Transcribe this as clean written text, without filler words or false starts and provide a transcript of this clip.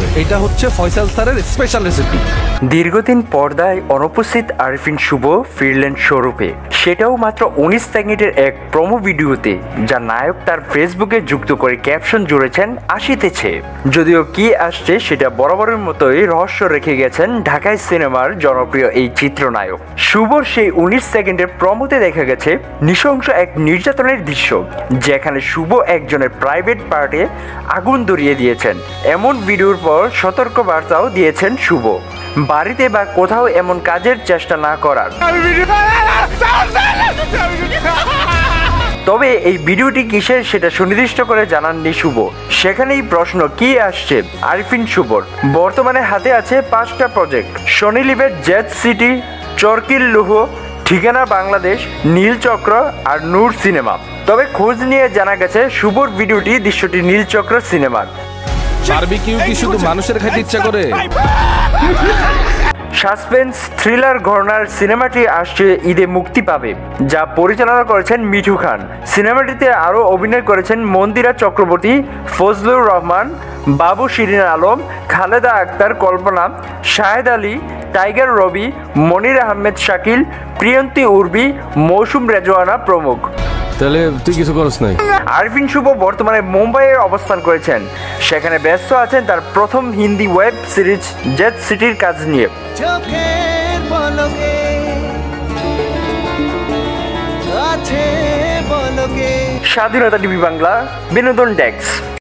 পারে। এটা হচ্ছে ফয়সাল স্যারের স্পেশাল রেসিপি। দীর্ঘদিন পর্দায় অনুপস্থিত আরিফিন শুভ ফিরলেন স্বরূপে, সেটাও মাত্র 19 সেকেন্ডের এক প্রোমো ভিডিওতে, যা নায়ক তার ফেসবুকে যুক্ত করে ক্যাপশন জুড়েছেন আসিতেছে। যদিও কি আসছে সেটা বরাবরের মতোই রহস্য রেখে গেছেন ঢাকায় সিনেমার জনপ্রিয় এই চিত্রনায়ক। শুভর সেই 19 সেকেন্ডের প্রোমোতে দেখা গেছে নৃশংস এক নির্যাতনের দৃশ্য, যেখানে শুভ একজনের প্রাইভেট পার্টে আগুন ধরিয়ে দিয়েছেন। এমন ভিডিওর পর সতর্ক বার্তাও দিয়েছেন শুভ, বাড়িতে বা কোথাও এমন কাজের চেষ্টা না করার। তবে এই ভিডিওটি কিসের সেটা সুনির্দিষ্ট করে জানাননি শুভ। সেখানেই প্রশ্ন, কি আসছে আরিফিন শুভর? বর্তমানে হাতে আছে 5টা প্রজেক্ট: সনি লিভের জেট সিটি, চরকির লৌহ, ঠিকানা বাংলাদেশ, নীলচক্র আর নূর সিনেমা। তবে খোঁজ নিয়ে জানা গেছে শুভর ভিডিওটি দৃশ্যটি নীলচক্র সিনেমার। বারবিকিউ কি শুধু মানুষের খাইতে ইচ্ছা করে? সাসপেন্স থ্রিলার ঘরানার সিনেমাটি আসছে ঈদে মুক্তি পাবে, যা পরিচালনা করেছেন মিঠু খান। সিনেমাটিতে আরও অভিনয় করেছেন মন্দিরা চক্রবর্তী, ফজলুর রহমান, বাবু শিরিন আলম, খালেদা আক্তার কল্পনা, শাহেদ আলী, টাইগার রবি, মনির আহমেদ শাকিল, প্রিয়ন্তী উর্বি, মৌসুম রেজওয়ানা প্রমুখ। তাহলে তুই কিছু করছ নাই? আরিফিন শুভ বর্তমানে মুম্বাইয়ে অবস্থান করেছেন। সেখানে ব্যস্ত আছেন তার প্রথম হিন্দি ওয়েব সিরিজ জেট সিটির কাজ নিয়ে। স্বাধীনতা টিভি বাংলা, বিনোদন ডেস্ক।